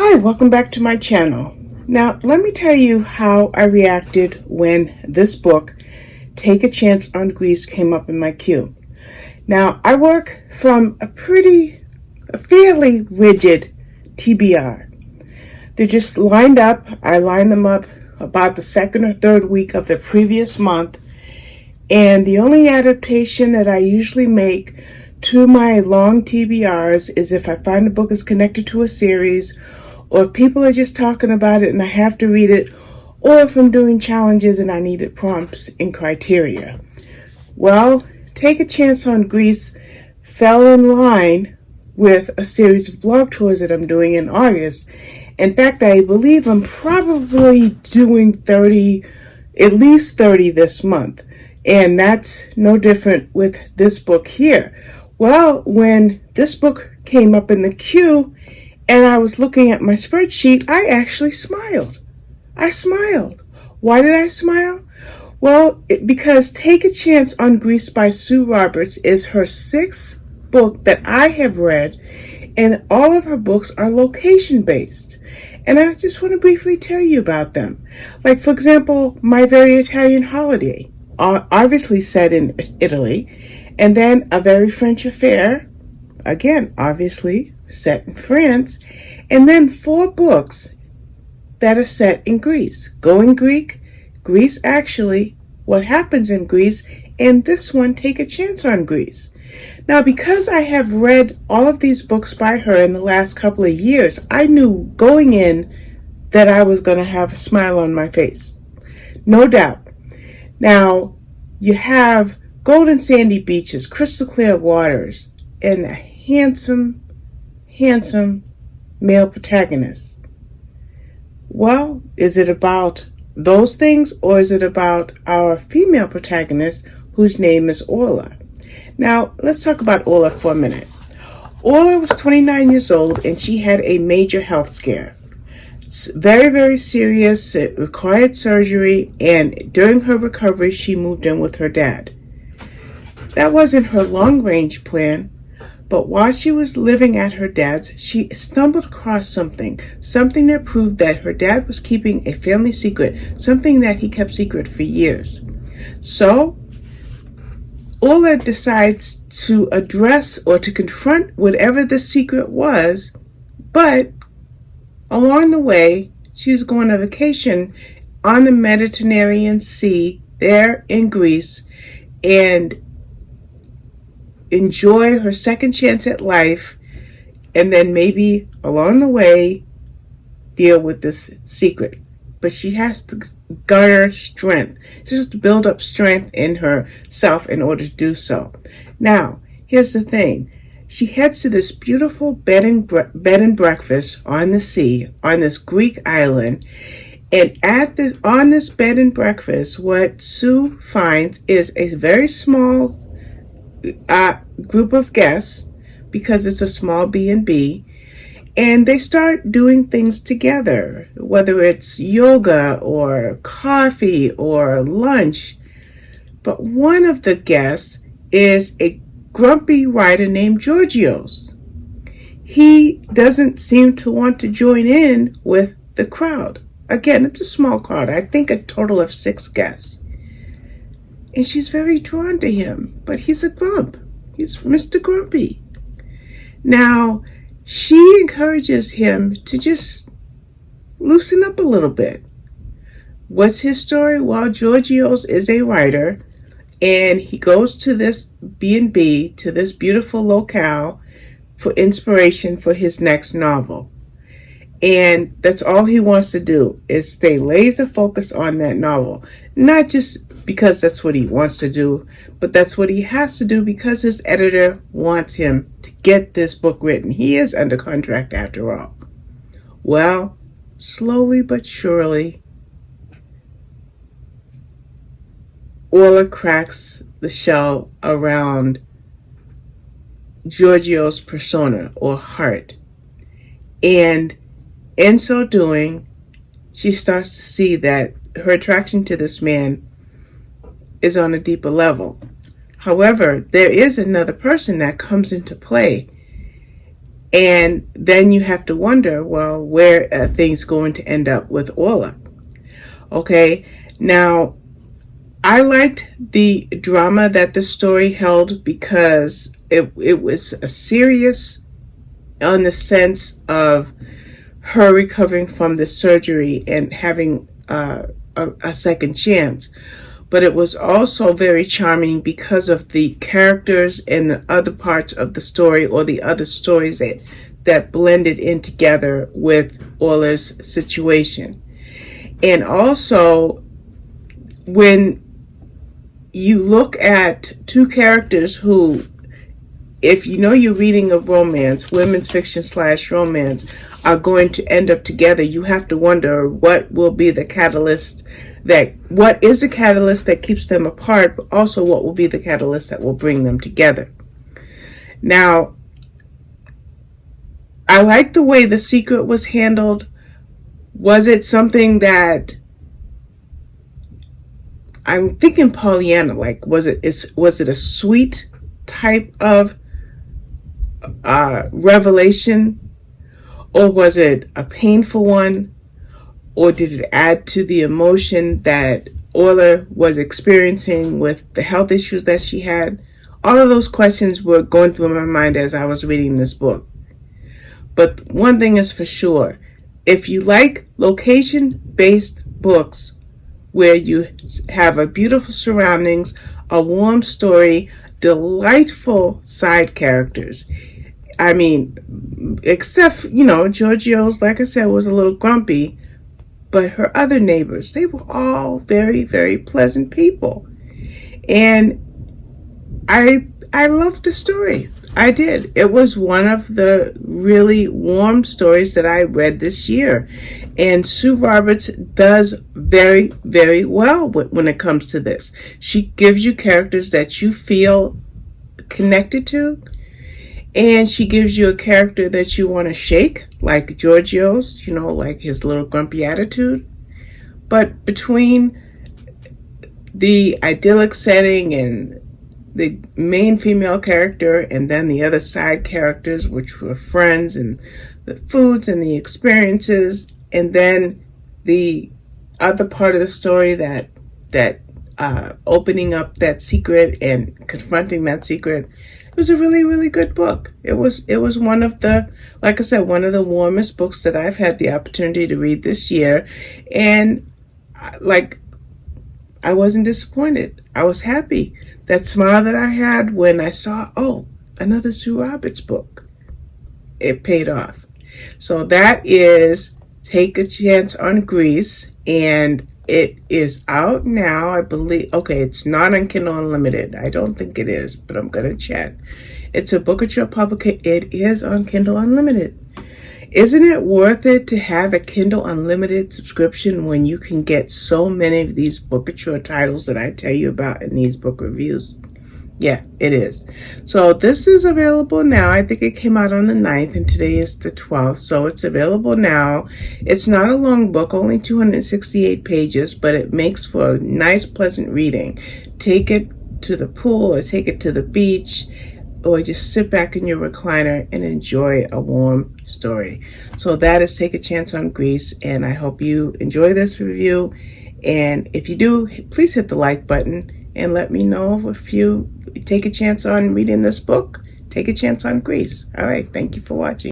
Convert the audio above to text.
Hi, welcome back to my channel. Now, let me tell you how I reacted when this book, Take a Chance on Grease, came up in my queue. Now, I work from a fairly rigid TBR. They're just lined up. I line them up about the second or third week of the previous month. And the only adaptation that I usually make to my long TBRs is if I find a book is connected to a series, or if people are just talking about it and I have to read it, or if I'm doing challenges and I needed prompts and criteria. Well, Take a Chance on Grease fell in line with a series of blog tours that I'm doing in August. In fact, I believe I'm probably doing 30, at least 30 this month. And that's no different with this book here. Well, when this book came up in the queue and I was looking at my spreadsheet, I actually smiled. I smiled. Why did I smile? Well, because Take a Chance on Grease by Sue Roberts is her sixth book that I have read, and all of her books are location-based. And I just want to briefly tell you about them. Like, for example, My Very Italian Holiday, obviously set in Italy, and then A Very French Affair, again, obviously set in France, and then 4 books that are set in Greece. Going Greek, Greece Actually, What Happens in Greece, and this one, Take a Chance on Greece. Now, because I have read all of these books by her in the last couple of years, I knew going in that I was going to have a smile on my face. No doubt. Now, you have golden sandy beaches, crystal clear waters, and a handsome male protagonist. Well, is it about those things, or is it about our female protagonist whose name is Orla? Now, let's talk about Orla for a minute. Orla was 29 years old and she had a major health scare. Very, very serious. It required surgery, and during her recovery, she moved in with her dad. That wasn't her long-range plan, but while she was living at her dad's, she stumbled across something that proved that her dad was keeping a family secret, something that he kept secret for years. So, Orla decides to address or to confront whatever the secret was, but along the way, she was going on vacation on the Mediterranean Sea there in Greece and enjoy her second chance at life, and then maybe along the way deal with this secret. But she has to garner strength. She has to build up strength in herself in order to do so. Now, here's the thing. She heads to this beautiful bed and breakfast on the sea, on this Greek island. And on this bed and breakfast, what Sue finds is a very small group of guests, because it's a small B&B. And they start doing things together, whether it's yoga or coffee or lunch. But one of the guests is a grumpy writer named Georgios. He doesn't seem to want to join in with the crowd. Again, it's a small crowd. I think a total of 6 guests. And she's very drawn to him, but he's a grump. He's Mr. Grumpy. Now, she encourages him to just loosen up a little bit. What's his story? Well, Georgios is a writer, and he goes to this B&B, to this beautiful locale, for inspiration for his next novel. And that's all he wants to do, is stay laser focused on that novel. Not just because that's what he wants to do, but that's what he has to do because his editor wants him to get this book written. He is under contract after all. Well, slowly but surely, Orla cracks the shell around Georgios' persona or heart. And in so doing, she starts to see that her attraction to this man is on a deeper level. However, there is another person that comes into play, And then you have to wonder, well, where are things going to end up with Orla? Okay, now I liked the drama that the story held because it was a serious on the sense of her recovering from the surgery and having a second chance. But it was also very charming because of the characters and the other parts of the story, or the other stories that blended in together with Orla's situation. And also, when you look at two characters who, if you know you're reading a romance, women's fiction / romance, are going to end up together, you have to wonder what will be the catalyst what is the catalyst that keeps them apart, but also what will be the catalyst that will bring them together. Now, I like the way The Secret was handled. Was it something that, I'm thinking Pollyanna, like, was it a sweet type of revelation, or was it a painful one, or did it add to the emotion that Orla was experiencing with the health issues that she had? All of those questions were going through my mind as I was reading this book. But one thing is for sure, if you like location-based books where you have a beautiful surroundings, a warm story, delightful side characters, I mean, except, Georgios, like I said, was a little grumpy, but her other neighbors, they were all very, very pleasant people. And I loved the story. I did. It was one of the really warm stories that I read this year. And Sue Roberts does very, very well when it comes to this. She gives you characters that you feel connected to, and she gives you a character that you want to shake, like Georgios, like his little grumpy attitude. But between the idyllic setting and the main female character, and then the other side characters, which were friends, and the foods and the experiences, and then the other part of the story that opening up that secret and confronting that secret, it was a really, really good book. It was one of the, like I said, one of the warmest books that I've had the opportunity to read this year. And I wasn't disappointed. I was happy. That smile that I had when I saw, another Sue Roberts book, it paid off. So that is Take a Chance on Grease, and it is out now, I believe. Okay, it's not on Kindle Unlimited. I don't think it is, but I'm going to check. It's a Bookouture publication. It is on Kindle Unlimited. Isn't it worth it to have a Kindle Unlimited subscription when you can get so many of these Bookouture titles that I tell you about in these book reviews? Yeah, it is. So this is available now. I think it came out on the 9th, and today is the 12th. So it's available now. It's not a long book, only 268 pages, but it makes for nice, pleasant reading. Take it to the pool, or take it to the beach, or just sit back in your recliner and enjoy a warm story. So that is Take a Chance on Grease, and I hope you enjoy this review. And if you do, please hit the like button and let me know if you take a chance on reading this book. Take a Chance on Grease. All right, thank you for watching.